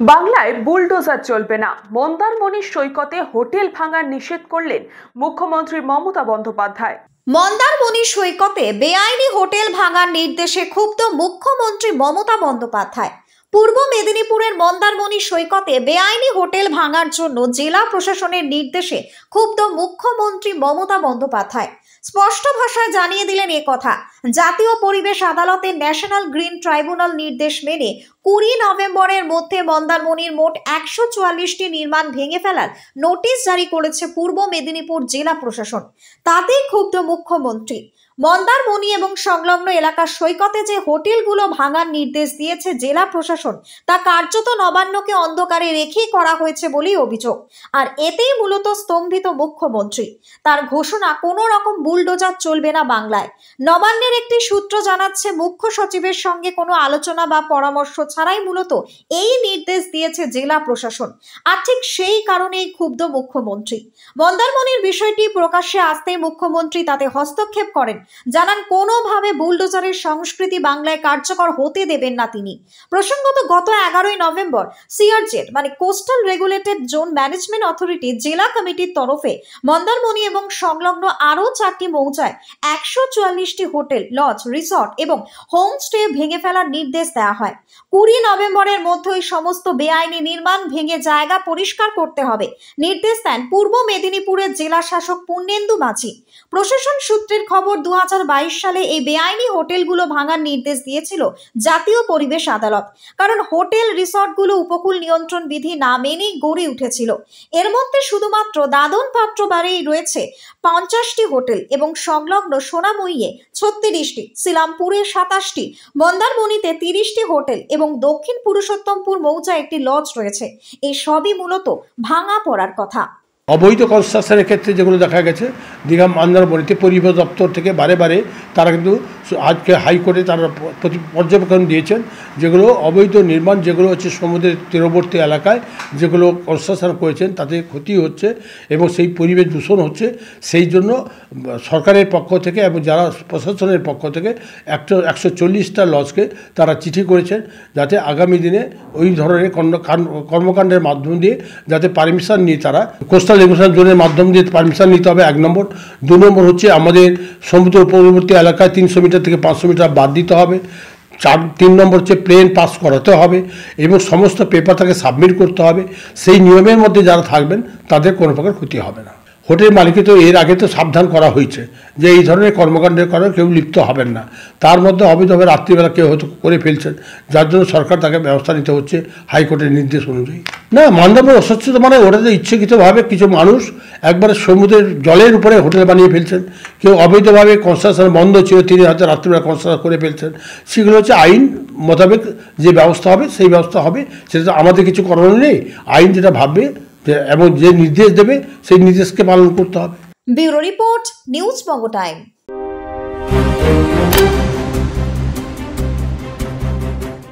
বাংলায় বুলডোজার চলবে না। মন্দারমণির সৈকতে হোটেল ভাঙার নিষেধ করলেন মুখ্যমন্ত্রী মমতা বন্দ্যোপাধ্যায়। মন্দারমণি সৈকতে বেআইনি হোটেল ভাঙার নির্দেশে ক্ষুব্ধ মুখ্যমন্ত্রী মমতা বন্দ্যোপাধ্যায়। পূর্ব মেদিনীপুরের মন্দারমণি সৈকতে বেআইনি হোটেল ভাঙার জন্য জেলা প্রশাসনের নির্দেশে ক্ষুব্ধ মুখ্যমন্ত্রী মমতা বন্দ্যোপাধ্যায় স্পষ্ট ভাষায় জানিয়ে দিলেন একথা। জাতীয় পরিবেশ আদালতের ন্যাশনাল গ্রিন ট্রাইব্যুনাল নির্দেশ মেনে 20 নভেম্বরের মধ্যে মন্দারমণির মোট 144টি নির্মাণ ভেঙে ফেলার নোটিশ জারি করেছে পূর্ব মেদিনীপুর জেলা প্রশাসন। তাতেই ক্ষুব্ধ মুখ্যমন্ত্রী। মন্দারমণি এবং সংলগ্ন এলাকার সৈকতে যে হোটেলগুলো ভাঙার নির্দেশ দিয়েছে জেলা প্রশাসন, তা কার্যত নবান্নকে অন্ধকারে রেখেই করা হয়েছে বলেই অভিযোগ। আর এতেই মূলত স্তম্ভিত মুখ্যমন্ত্রী। তার ঘোষণা, কোনো রকম বুলডোজার চলবে না বাংলায়। নবান্নের একটি সূত্র জানাচ্ছে, মুখ্য সচিবের সঙ্গে কোনো আলোচনা বা পরামর্শ ছাড়াই মূলত এই নির্দেশ দিয়েছে জেলা প্রশাসন। আর ঠিক সেই কারণেই ক্ষুব্ধ মুখ্যমন্ত্রী। মন্দারমণির বিষয়টি প্রকাশ্যে আসতেই মুখ্যমন্ত্রী তাতে হস্তক্ষেপ করেন। জানান, কোনোভাবে বুলডোজারের সংস্কৃতি বাংলায় কার্যকর হতে দেবেন না তিনি। প্রসঙ্গত, গত 11 নভেম্বর সিআরজেড মানে coastal regulated zone management authority জেলা কমিটির তরফে মন্দারমণি এবং সংলগ্ন আরও 4টি মৌজায় 144টি হোটেল, লজ, রিসর্ট এবং হোমস্টে ভেঙে ফেলার নির্দেশ দেওয়া হয়। 20 নভেম্বরের মধ্যে ওই সমস্ত বেআইনি নির্মাণ ভেঙে জায়গা পরিষ্কার করতে হবে নির্দেশ দেন পূর্ব মেদিনীপুরের জেলা শাসক পূর্ণেন্দু মাঝি। প্রশাসন সূত্রের খবর, 2022 সালে এই বেআইনি হোটেলগুলো ভাঙার নির্দেশ দিয়েছিল জাতীয় পরিবেশ আদালত। কারণ হোটেল রিসর্টগুলো উপকূল নিয়ন্ত্রণ বিধি না মেনেই গড়ে উঠেছিল। এর মধ্যে শুধুমাত্র দাদন পাত্র বাড়িই রয়েছে 50টি হোটেল এবং সংলগ্ন সোনামুইয়ে 36টি, শ্রীরামপুরে 27টি, মন্দারমণিতে 30টি হোটেল এবং দক্ষিণ পুরুষোত্তমপুর মৌজায় একটি লজ রয়েছে। এই সবই মূলত ভাঙা পড়ার কথা। অবৈধ কনস্ট্রাকশনের ক্ষেত্রে যেগুলো দেখা গেছে দীঘা মন্দারমণিতে পরিবেশ দপ্তর থেকে বারে বারে তারা কিন্তু আজকে হাইকোর্টে তারা পর্যবেক্ষণ দিয়েছেন, যেগুলো অবৈধ নির্মাণ, যেগুলো হচ্ছে সমুদ্রের তীরবর্তী এলাকায় যেগুলো কনস্ট্রাকশন করেছেন তাতে ক্ষতি হচ্ছে এবং সেই পরিবেশ দূষণ হচ্ছে। সেই জন্য সরকারের পক্ষ থেকে এবং যারা প্রশাসনের পক্ষ থেকে 140টা লজকে তারা চিঠি করেছেন, যাতে আগামী দিনে ওই ধরনের কর্মকাণ্ডের মাধ্যম দিয়ে যাতে পারমিশন নিয়ে তারা কোস্টাল রেগুলেশন জোনের মাধ্যম দিয়ে পারমিশন নিতে হবে, 1 নম্বর। 2 নম্বর হচ্ছে আমাদের সমুদ্র উপকূলবর্তী এলাকায় 300 মিটার থেকে 500 মিটার বাদ দিতে হবে। 3 নম্বর হচ্ছে প্লেন পাস করাতে হবে এবং সমস্ত পেপার তাকে সাবমিট করতে হবে। সেই নিয়মের মধ্যে যারা থাকবেন তাদের কোনো প্রকার ক্ষতি হবে না। হোটেল মালিককে তো এর আগে তো সাবধান করা হয়েছে যে এই ধরনের কর্মকাণ্ডের কারণে কেউ লিপ্ত হবেন না। তার মধ্যে অবৈধভাবে রাত্রিবেলা কেউ হয়তো করে ফেলছেন, যার জন্য সরকার তাকে ব্যবস্থা নিতে হচ্ছে হাইকোর্টের নির্দেশ অনুযায়ী। না, মন্দারমণি অস্বচ্ছতা মানে ওটাতে ইচ্ছাকৃতভাবে কিছু মানুষ একবারে সমুদ্রের জলের উপরে হোটেল বানিয়ে ফেলছেন। কেউ অবৈধভাবে কনস্ট্রাকশন বন্ধ ছিল, তিনি হয়তো রাত্রিবেলা কনস্ট্রাকশন করে ফেলছেন। সেগুলো হচ্ছে আইন মোতাবেক যে ব্যবস্থা হবে সেই ব্যবস্থা হবে, সেটা আমাদের কিছু করার নেই। আইন যেটা ভাববে এবং যে নির্দেশ দেবে সেই নির্দেশকে পালন করতে হবে। ব্যুরো রিপোর্ট, নিউজ বঙ্গ টাইম।